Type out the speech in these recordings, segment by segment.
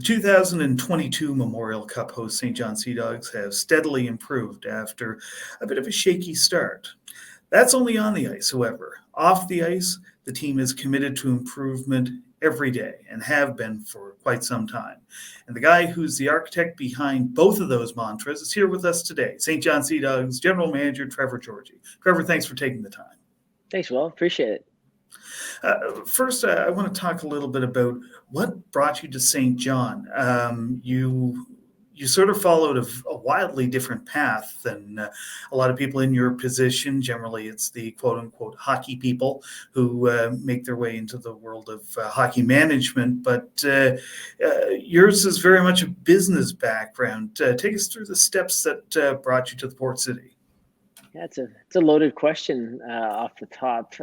The 2022 Memorial Cup host St. John Sea Dogs have steadily improved after a bit of a shaky start. That's only on the ice, however. Off the ice, the team is committed to improvement every day and have been for quite some time. And the guy who's the architect behind both of those mantras is here with us today, St. John Sea Dogs General Manager Trevor Georgie. Trevor, thanks for taking the time. Thanks, Will. Appreciate it. First, I want to talk a little bit about what brought you to St. John. You sort of followed a wildly different path than a lot of people in your position. Generally, it's the quote unquote hockey people who make their way into the world of hockey management. But yours is very much a business background. Take us through the steps that brought you to the Port City. Yeah, it's a loaded question off the top.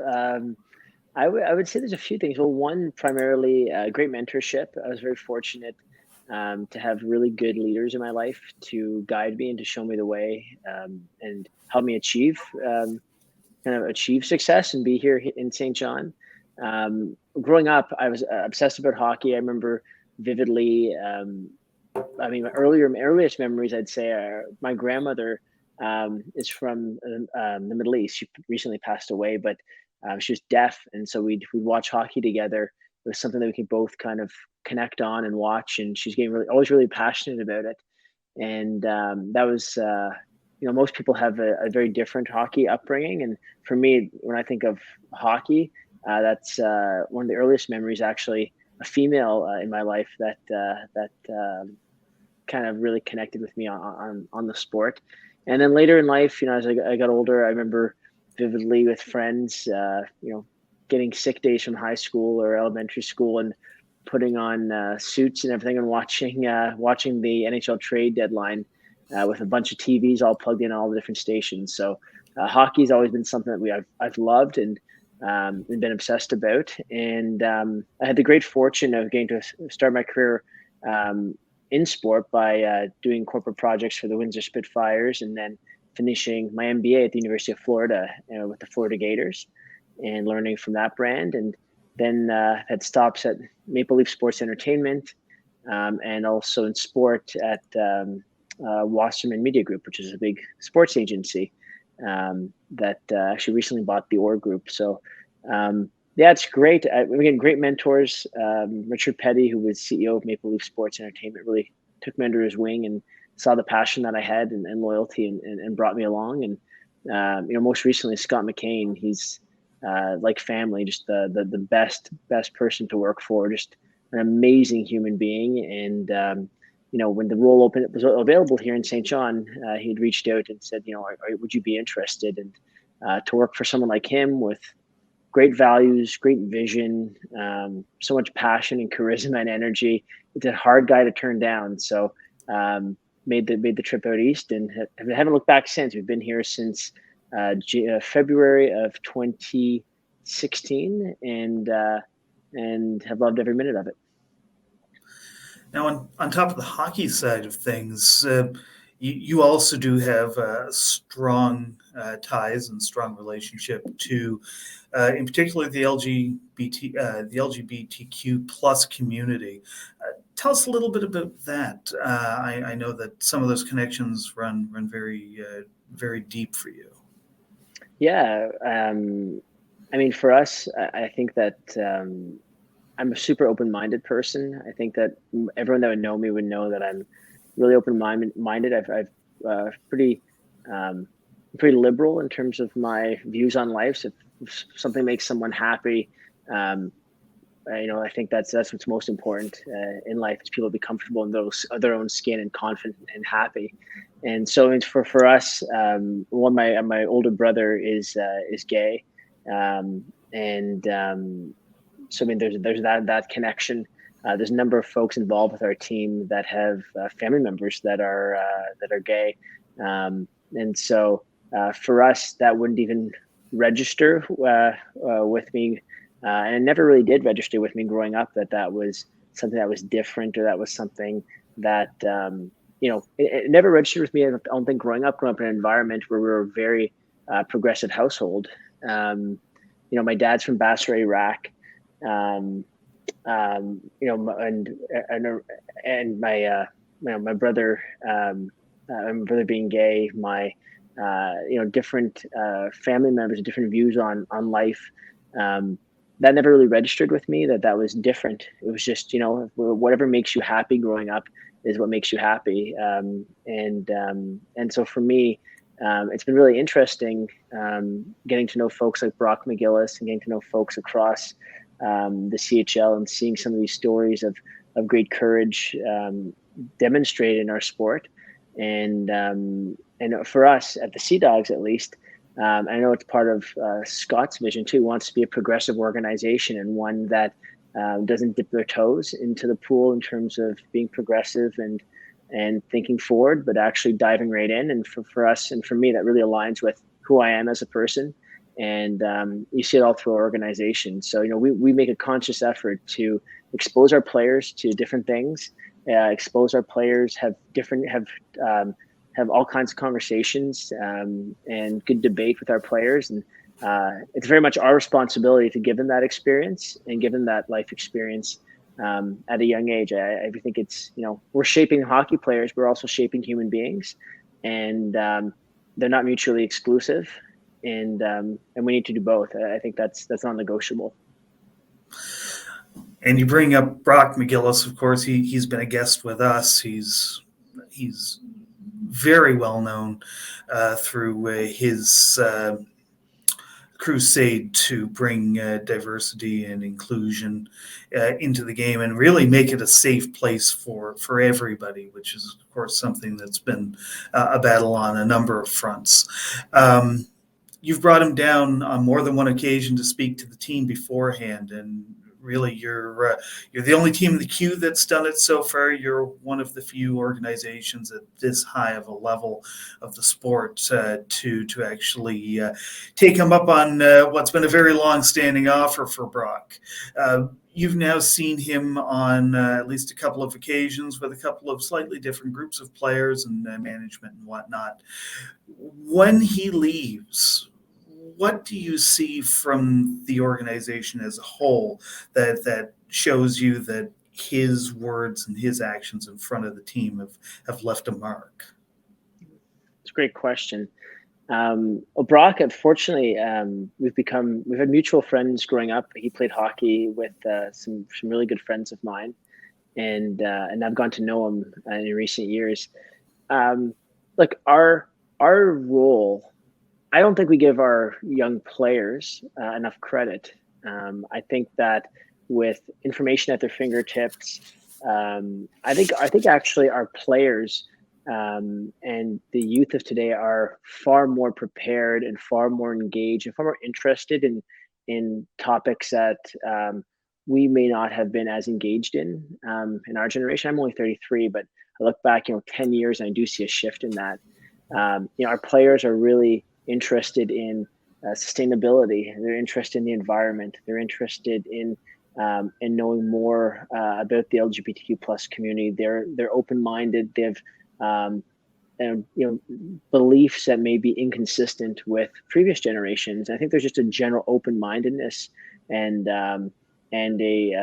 I would say there's a few things. Well, one, primarily great mentorship. I was very fortunate to have really good leaders in my life to guide me and to show me the way and help me achieve success and be here in St. John. Growing up, I was obsessed about hockey. I remember vividly. My earliest memories, I'd say, are my grandmother is from the Middle East. She recently passed away, but she was deaf, and so we'd watch hockey together. It was something that we could both kind of connect on and watch, and she's getting always really passionate about it. And that was, most people have a very different hockey upbringing, and for me, when I think of hockey, that's one of the earliest memories. Actually, a female in my life that kind of really connected with me on the sport. And then later in life, as I got older, I remember vividly with friends, getting sick days from high school or elementary school and putting on suits and everything and watching the NHL trade deadline with a bunch of TVs all plugged in all the different stations. So hockey's always been something that I've loved and been obsessed about. And I had the great fortune of getting to start my career in sport by doing corporate projects for the Windsor Spitfires and then finishing my MBA at the University of Florida with the Florida Gators and learning from that brand. And then had stops at Maple Leaf Sports Entertainment and also in sport at Wasserman Media Group, which is a big sports agency that actually recently bought the Orr Group. So it's great. We get great mentors. Richard Petty, who was CEO of Maple Leaf Sports Entertainment, really took me under his wing and saw the passion that I had and loyalty and brought me along. And, most recently, Scott McCain, he's like family, just the best person to work for, just an amazing human being. And, when the role was available here in St. John, he'd reached out and said, would you be interested? And to work for someone like him with great values, great vision, so much passion and charisma and energy. It's a hard guy to turn down. So made the trip out east and haven't looked back since. We've been here since February of 2016 and have loved every minute of it. Now, on top of the hockey side of things, you also do have strong ties and strong relationship to, in particular, the LGBTQ plus community. Tell us a little bit about that. I know that some of those connections run very very deep for you. Yeah, for us, I think that I'm a super open-minded person. I think that everyone that would know me would know that I'm really open-minded. I've pretty liberal in terms of my views on life. So if something makes someone happy, I think that's what's most important in life is people be comfortable in their own skin and confident and happy. And so for us, my older brother is gay, so there's that connection. There's a number of folks involved with our team that have family members that are gay, and so for us that wouldn't even register with me, and it never really did register with me growing up that was something that was different or that was something that it never registered with me. I don't think growing up in an environment where we were a very progressive household. My dad's from Basra, Iraq. and my brother, my brother being gay, my different family members, different views on life. Um, that never really registered with me that was different. It was just, whatever makes you happy growing up is what makes you happy. And so for me, it's been really interesting getting to know folks like Brock McGillis and getting to know folks across the CHL and seeing some of these stories of great courage demonstrated in our sport. And for us at the Sea Dogs, at least, I know it's part of Scott's vision too. Wants to be a progressive organization and one that doesn't dip their toes into the pool in terms of being progressive and thinking forward, but actually diving right in. And for us and for me, that really aligns with who I am as a person. And you see it all through our organization. So we make a conscious effort to expose our players to different things, expose our players, have all kinds of conversations and good debate with our players. And it's very much our responsibility to give them that experience and give them that life experience at a young age. I think it's, we're shaping hockey players, but we're also shaping human beings, and they're not mutually exclusive. And we need to do both. I think that's non-negotiable. And you bring up Brock McGillis, of course. He's been a guest with us. He's very well known through his crusade to bring diversity and inclusion into the game and really make it a safe place for everybody, which is, of course, something that's been a battle on a number of fronts. You've brought him down on more than one occasion to speak to the team beforehand, and really you're the only team in the queue that's done it so far. You're one of the few organizations at this high of a level of the sport to actually take him up on what's been a very long-standing offer for Brock. You've now seen him on at least a couple of occasions with a couple of slightly different groups of players and management and whatnot. When he leaves, what do you see from the organization as a whole that shows you that his words and his actions in front of the team have left a mark? It's a great question. Well, Brock, unfortunately, we've had mutual friends growing up. He played hockey with some really good friends of mine, and I've gotten to know him in recent years. Like our role, I don't think we give our young players enough credit. I think that with information at their fingertips, I think actually our players and the youth of today are far more prepared and far more engaged and far more interested in topics that we may not have been as engaged in our generation. I'm only 33, but I look back, 10 years, and I do see a shift in that. Our players are really interested in sustainability. They're interested in the environment. They're interested in knowing more about the LGBTQ plus community. They're open-minded. They have beliefs that may be inconsistent with previous generations. I think there's just a general open-mindedness and they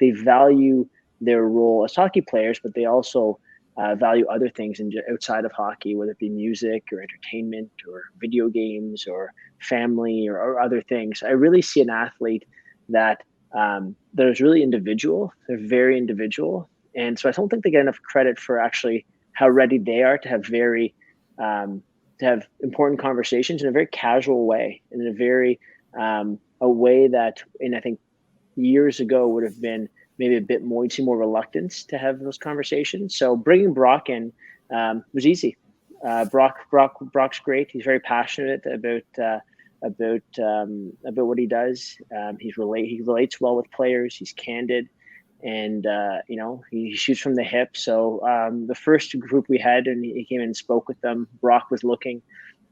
value their role as hockey players, but they also value other things outside of hockey, whether it be music or entertainment or video games or family or other things. I really see an athlete that is really individual. They're very individual. And so I don't think they get enough credit for actually how ready they are to have to have important conversations in a very casual way, in a very a way that, I think years ago would have been maybe a bit more, you'd see more reluctance to have those conversations. So bringing Brock in was easy. Brock's great. He's very passionate about what he does. He relates well with players. He's candid, and he shoots from the hip. So the first group we had, and he came in and spoke with them. Brock was looking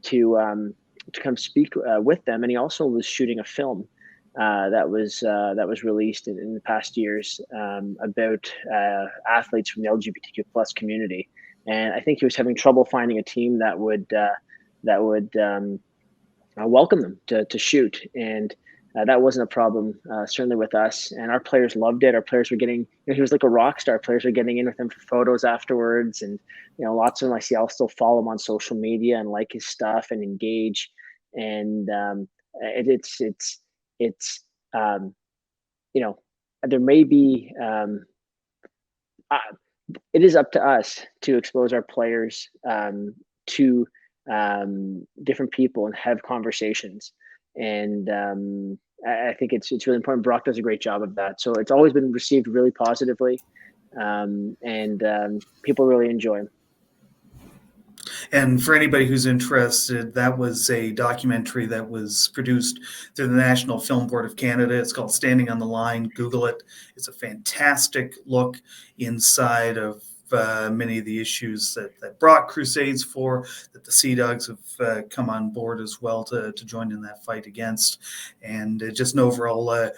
to come speak with them, and he also was shooting a film that was released in the past years about athletes from the LGBTQ plus community. And I think he was having trouble finding a team that would welcome them to shoot. And that wasn't a problem, certainly with us. And our players loved it. Our players were getting, he was like a rock star. Players were getting in with him for photos afterwards. And, lots of them I'll still follow him on social media and like his stuff and engage. And it's, um, there may be, uh, it is up to us to expose our players to different people and have conversations. And I think it's really important. Brock does a great job of that. So it's always been received really positively, and people really enjoy him. And for anybody who's interested, that was a documentary that was produced through the National Film Board of Canada. It's called Standing on the Line. Google it. It's a fantastic look inside of many of the issues that Brock crusades for, that the Sea Dogs have come on board as well to join in that fight against. And just an overall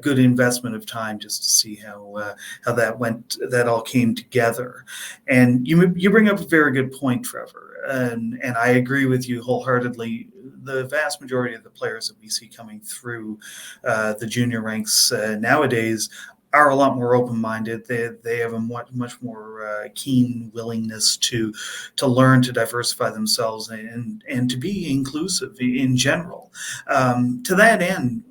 good investment of time just to see how that all came together. And you bring up a very good point, Trevor. And I agree with you wholeheartedly. The vast majority of the players that we see coming through the junior ranks nowadays are a lot more open-minded. They have a much more keen willingness to learn, to diversify themselves, and to be inclusive in general. To that end,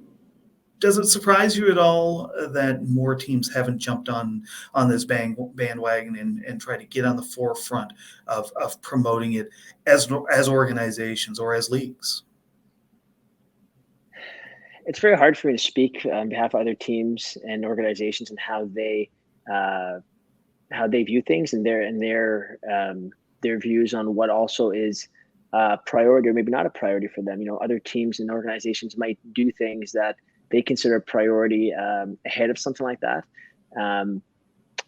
does it surprise you at all that more teams haven't jumped on this bandwagon and try to get on the forefront of promoting it as organizations or as leagues? It's very hard for me to speak on behalf of other teams and organizations and uh, how they view things and their views on what also is a priority or maybe not a priority for them. Other teams and organizations might do things that they consider a priority ahead of something like that,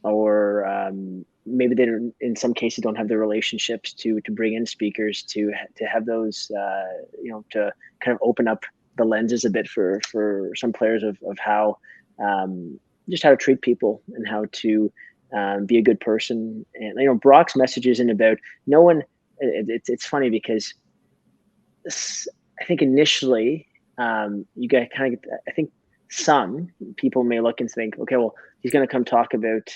or maybe they don't, in some cases don't have the relationships to bring in speakers to have those to kind of open up the lenses a bit for some players of how just how to treat people and how to be a good person. And Brock's message isn't about no one. It's funny because I think initially you get kind of I think some people may look and think, okay, well, he's going to come talk about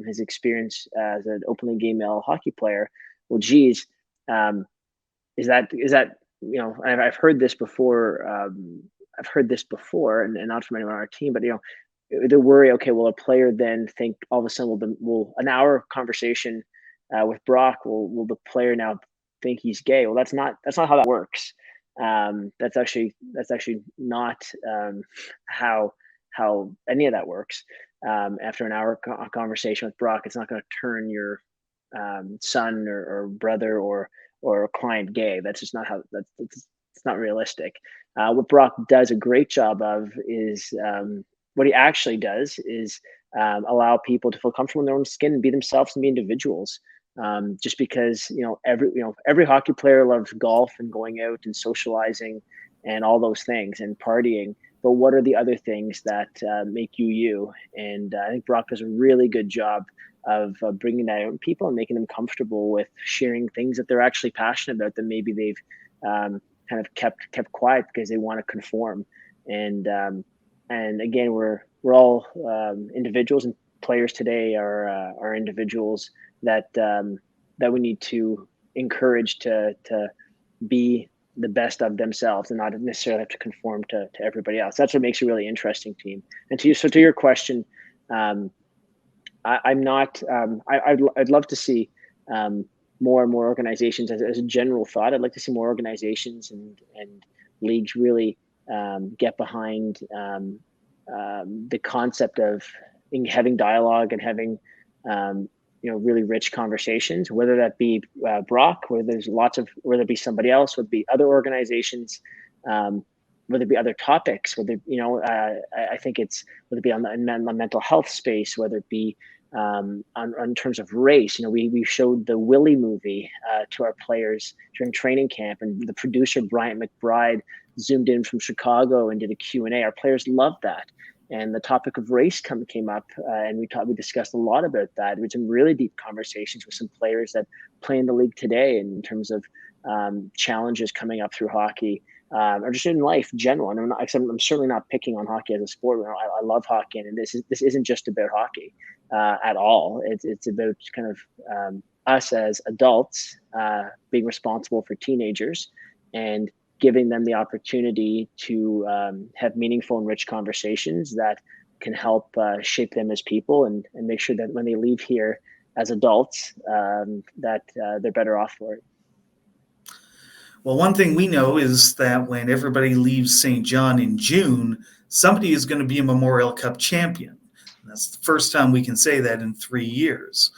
his experience as an openly gay male hockey player. Well, geez, um, is that I've heard this before. I've heard this before, and not from anyone on our team, but they worry. Okay, will a player then think all of a sudden will an hour conversation with Brock will the player now think he's gay? Well, that's not how that works. That's actually not how any of that works. After an hour conversation with Brock, it's not going to turn your son or brother or a client gay. That's just not how that's it's not realistic. What Brock does a great job of is what he actually does is allow people to feel comfortable in their own skin and be themselves and be individuals. Just because every hockey player loves golf and going out and socializing and all those things and partying. But what are the other things that make you you? And I think Brock does a really good job of bringing that out in people and making them comfortable with sharing things that they're actually passionate about that maybe they've kind of kept quiet because they want to conform. And again, we're all individuals, and players today are individuals that we need to encourage to be the best of themselves and not necessarily have to conform to everybody else. That's what makes a really interesting team. And to your question, I'm not. I'd love to see more and more organizations as a general thought. I'd like to see more organizations and leagues really get behind the concept of having dialogue and having really rich conversations, whether that be Brock, whether it be somebody else, whether it be other organizations, whether it be other topics, I think it's whether it be on the mental health space, whether it be on terms of race. We showed the Willie movie to our players during training camp, and the producer Bryant McBride zoomed in from Chicago and did a Q&A. Our players loved that. And the topic of race came up, and we discussed a lot about that. We had some really deep conversations with some players that play in the league today in terms of challenges coming up through hockey, or just in life general. And I'm certainly not picking on hockey as a sport. I love hockey, and this isn't just about hockey at all. It's about kind of us as adults being responsible for teenagers and giving them the opportunity to have meaningful and rich conversations that can help shape them as people, and make sure that when they leave here as adults, that they're better off for it. Well, one thing we know is that when everybody leaves St. John in June, somebody is going to be a Memorial Cup champion. And that's the first time we can say that in 3 years.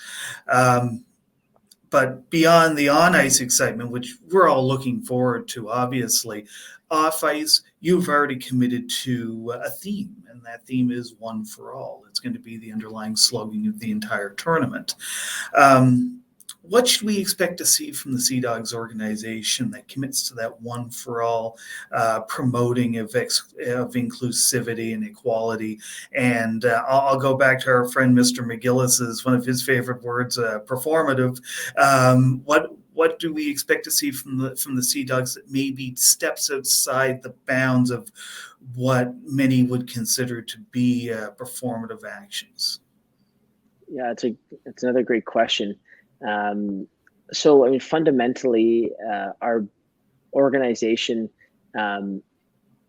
But beyond the on ice excitement, which we're all looking forward to, obviously, off ice, you've already committed to a theme, and that theme is one for all. It's going to be the underlying slogan of the entire tournament. What should we expect to see from the Sea Dogs organization that commits to that one for all, promoting of inclusivity and equality? And I'll go back to our friend Mr. McGillis's one of his favorite words, performative. What do we expect to see from the Sea Dogs that maybe steps outside the bounds of what many would consider to be performative actions? Yeah, it's another great question. So, I mean, fundamentally, our organization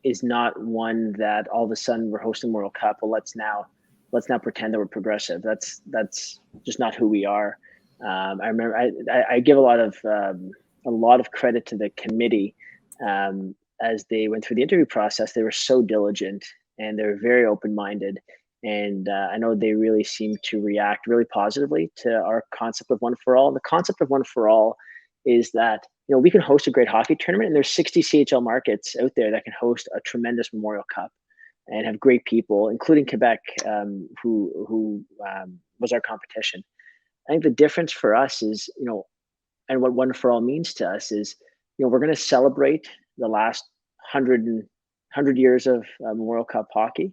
is not one that all of a sudden we're hosting World Cup. Well, let's now pretend that we're progressive. That's just not who we are. I remember I give a lot of credit to the committee as they went through the interview process. They were so diligent and they were very open-minded. And I know they really seem to react really positively to our concept of one for all. And the concept of one for all is that, we can host a great hockey tournament, and there's 60 CHL markets out there that can host a tremendous Memorial Cup and have great people, including Quebec, who was our competition. I think the difference for us is, and what one for all means to us is, we're going to celebrate the last 100 years of Memorial Cup hockey.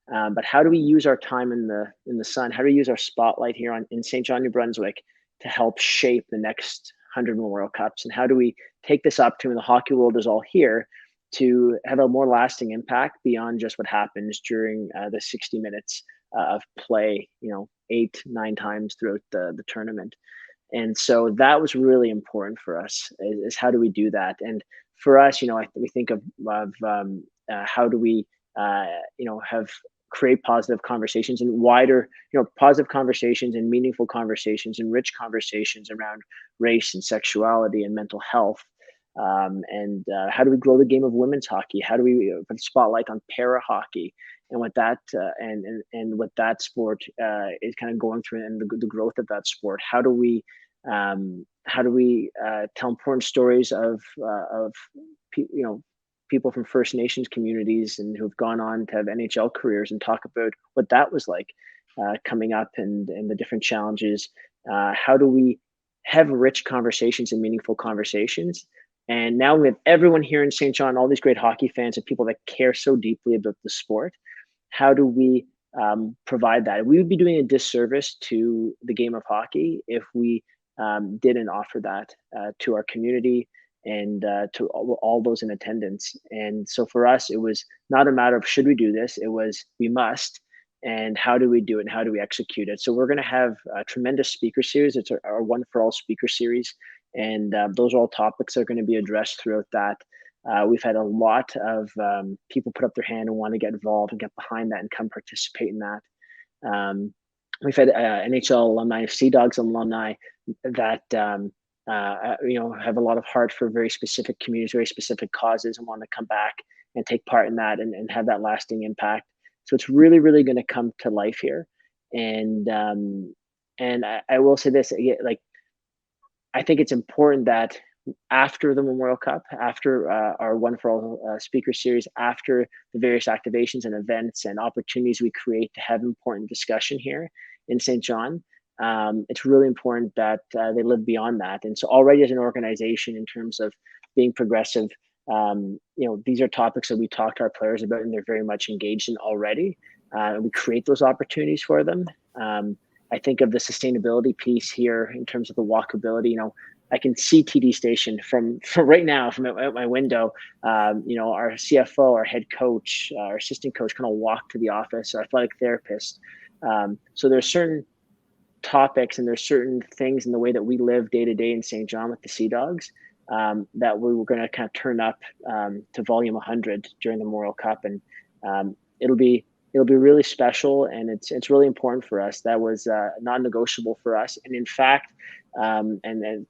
But how do we use our time in the sun? How do we use our spotlight here in St. John, New Brunswick, to help shape the next 100 Memorial Cups? And how do we take this opportunity? The hockey world is all here to have a more lasting impact beyond just what happens during the 60 minutes of play, 8-9 times throughout the tournament. And so that was really important for us, is how do we do that? And for us, we think of how do we have create positive conversations and wider, positive conversations and meaningful conversations and rich conversations around race and sexuality and mental health. And how do we grow the game of women's hockey? How do we put a spotlight on para hockey and what that and what that sport is kind of going through, and the growth of that sport? How do we tell important stories of people from First Nations communities and who've gone on to have NHL careers, and talk about what that was like coming up, and the different challenges. How do we have rich conversations and meaningful conversations? And now we have everyone here in St. John, all these great hockey fans and people that care so deeply about the sport. How do we provide that? We would be doing a disservice to the game of hockey if we didn't offer that to our community and to all those in attendance. And so for us, it was not a matter of should we do this, it was we must, and how do we do it, and how do we execute it? So we're going to have a tremendous speaker series. It's our One for All speaker series, and those are all topics that are going to be addressed throughout that. We've had a lot of people put up their hand and want to get involved and get behind that and come participate in that. We've had NHL alumni, Sea Dogs alumni that have a lot of heart for very specific communities, very specific causes, and want to come back and take part in that and have that lasting impact. So it's really, really going to come to life here. And I will say this, like, I think it's important that after the Memorial Cup, after our One for All speaker series, after the various activations and events and opportunities we create to have important discussion here in St. John, it's really important that they live beyond that. And so already as an organization, in terms of being progressive, these are topics that we talk to our players about, and they're very much engaged in already. We create those opportunities for them. I think of the sustainability piece here in terms of the walkability. I can see TD Station from right now from out my window. Our CFO, our head coach, our assistant coach kind of walk to the office, our athletic therapist. So there's certain topics and there's certain things in the way that we live day to day in St. John with the Sea Dogs that we were going to kind of turn up to volume 100 during the Memorial Cup, and it'll be really special, and it's really important for us. That was non-negotiable for us, and in fact, and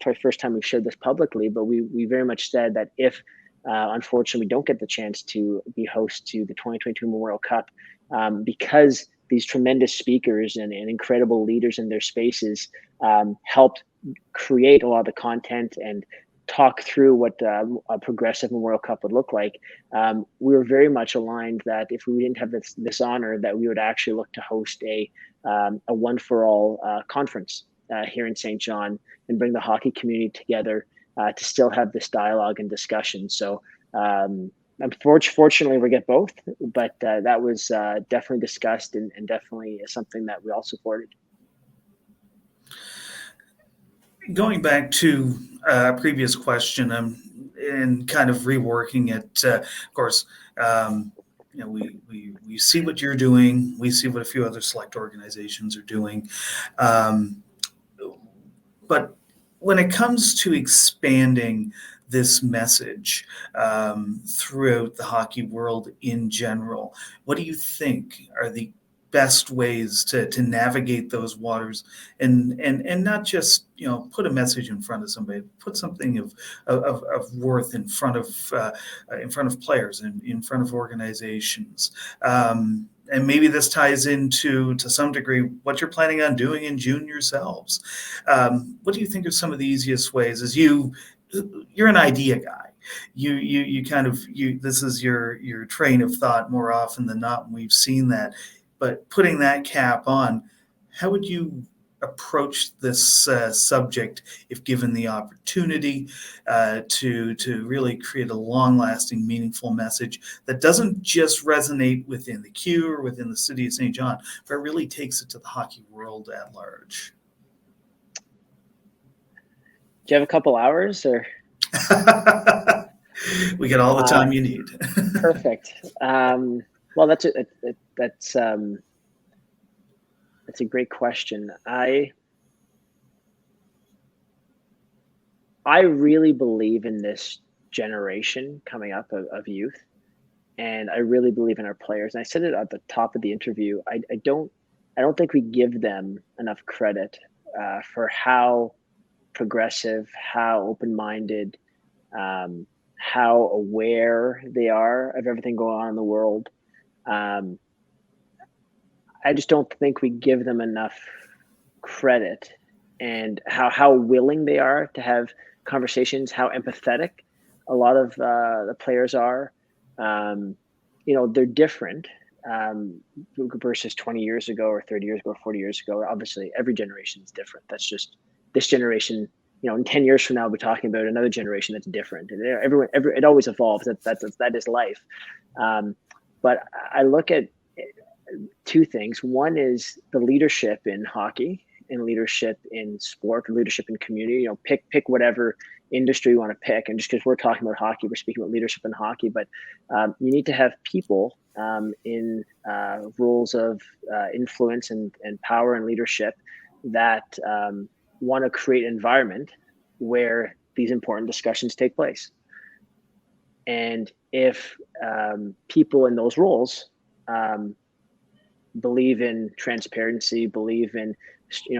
for the first time we've shared this publicly, but we very much said that if unfortunately we don't get the chance to be host to the 2022 Memorial Cup, because these tremendous speakers and incredible leaders in their spaces helped create a lot of the content and talk through what a progressive Memorial Cup would look like. We were very much aligned that if we didn't have this honor, that we would actually look to host a one for all conference here in St. John and bring the hockey community together to still have this dialogue and discussion. So unfortunately, we get both, but that was definitely discussed and definitely something that we all supported. Going back to a previous question, and kind of reworking it, of course, we see what you're doing. We see what a few other select organizations are doing. But when it comes to expanding this message throughout the hockey world in general, what do you think are the best ways to navigate those waters and not just put a message in front of somebody, put something of worth in front of players and in front of organizations, and maybe this ties into to some degree what you're planning on doing in June yourselves. What do you think are some of the easiest ways? As you're an idea guy, you kind of this is your train of thought more often than not, and we've seen that. But putting that cap on, how would you approach this subject if given the opportunity to really create a long-lasting, meaningful message that doesn't just resonate within the Q or within the city of St. John, but really takes it to the hockey world at large? Do you have a couple hours or? We get all the time you need. Perfect. Well, that's a great question. I really believe in this generation coming up of youth, and I really believe in our players. And I said it at the top of the interview. I don't think we give them enough credit for how progressive, how open-minded, how aware they are of everything going on in the world. I just don't think we give them enough credit, and how willing they are to have conversations, how empathetic a lot of the players are. They're different versus 20 years ago or 30 years ago or 40 years ago. Obviously, every generation is different. That's just this generation. In 10 years from now, we'll be talking about another generation that's different. And it always evolves. That is life. But I look at two things. One is the leadership in hockey and leadership in sport and leadership in community. Pick whatever industry you want to pick. And just because we're talking about hockey, we're speaking about leadership in hockey. But you need to have people in roles of influence and power and leadership that want to create an environment where these important discussions take place. And if people in those roles believe in transparency, believe in,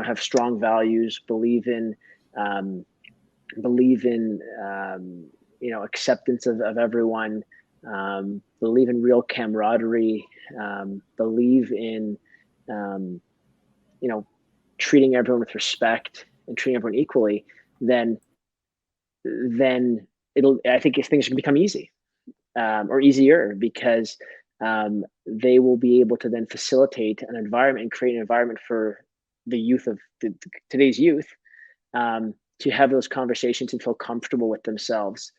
have strong values, believe in acceptance of everyone, believe in real camaraderie, believe in, treating everyone with respect and treating everyone equally, then I think things can become easy or easier, because they will be able to then facilitate an environment and create an environment for the youth of today's youth to have those conversations and feel comfortable with themselves.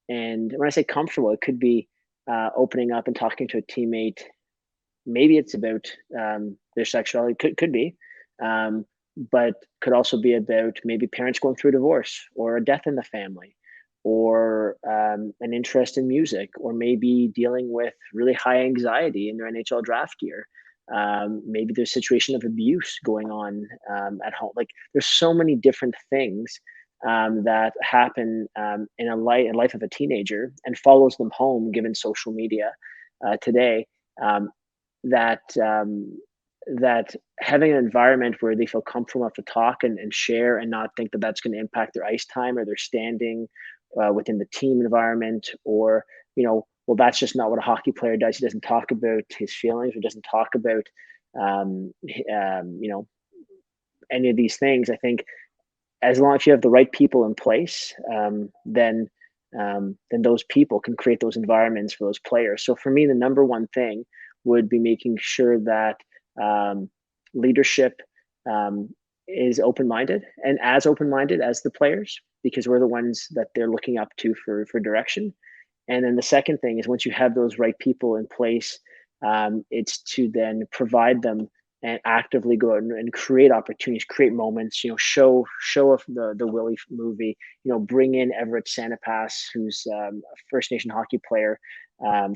And when I say comfortable, it could be opening up and talking to a teammate. Maybe it's about their sexuality. Could be. but could also be about maybe parents going through a divorce or a death in the family, or an interest in music, or maybe dealing with really high anxiety in their NHL draft year. Maybe there's a situation of abuse going on at home. Like, there's so many different things that happen in a life of a teenager and follows them home, given social media today. Um, that that having an environment where they feel comfortable enough to talk and share, and not think that that's going to impact their ice time or their standing within the team environment, or well, that's just not what a hockey player does. He doesn't talk about his feelings, or doesn't talk about you know, any of these things. I think as long as you have the right people in place, then those people can create those environments for those players. So for me, the number one thing would be making sure that um, leadership um, is open-minded, and as open-minded as the players, because we're the ones that they're looking up to for direction. And then the second thing is, once you have those right people in place, it's to then provide them and actively go out and create opportunities, create moments. Show off the Willie movie. Bring in Everett Sanapass, who's a First Nation hockey player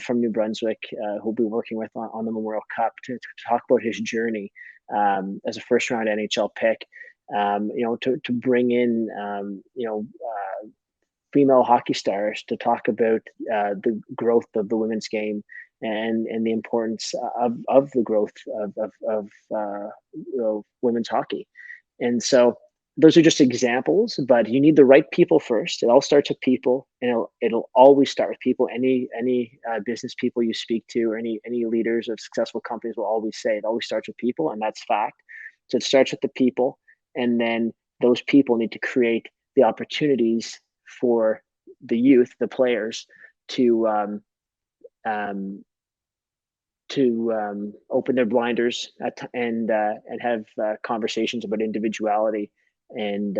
from New Brunswick, who'll be working with on the Memorial Cup to talk about his journey as a first round NHL pick. To bring in female hockey stars to talk about the growth of the women's game, and the importance of the growth of women's hockey. And so those are just examples, but you need the right people first. It all starts with people, and it'll always start with people. Any business people you speak to, or any leaders of successful companies will always say it always starts with people, and that's fact. So it starts with the people, and then those people need to create the opportunities for the youth, the players, to open their blinders and have conversations about individuality. And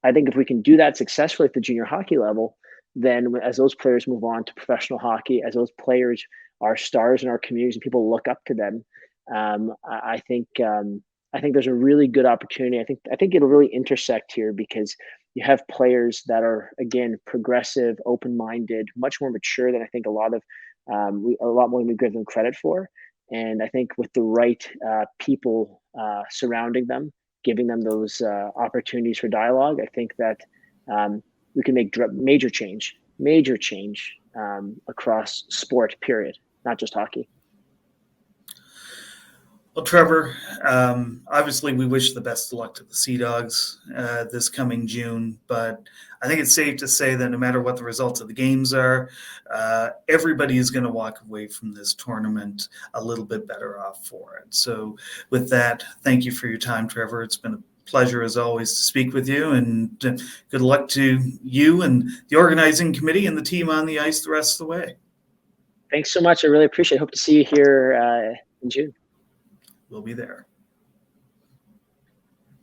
I think if we can do that successfully at the junior hockey level, then as those players move on to professional hockey, as those players are stars in our communities and people look up to them, I think there's a really good opportunity. I think it'll really intersect here, because you have players that are, again, progressive, open-minded, much more mature than I think a lot more than we give them credit for. And I think with the right people surrounding them, giving them those opportunities for dialogue, I think that we can make major change across sport, period, not just hockey. Well, Trevor, obviously we wish the best of luck to the Sea Dogs this coming June, but I think it's safe to say that no matter what the results of the games are, everybody is going to walk away from this tournament a little bit better off for it. So with that, thank you for your time, Trevor. It's been a pleasure, as always, to speak with you, and good luck to you and the organizing committee and the team on the ice the rest of the way. Thanks so much. I really appreciate it. Hope to see you here in June. We'll be there.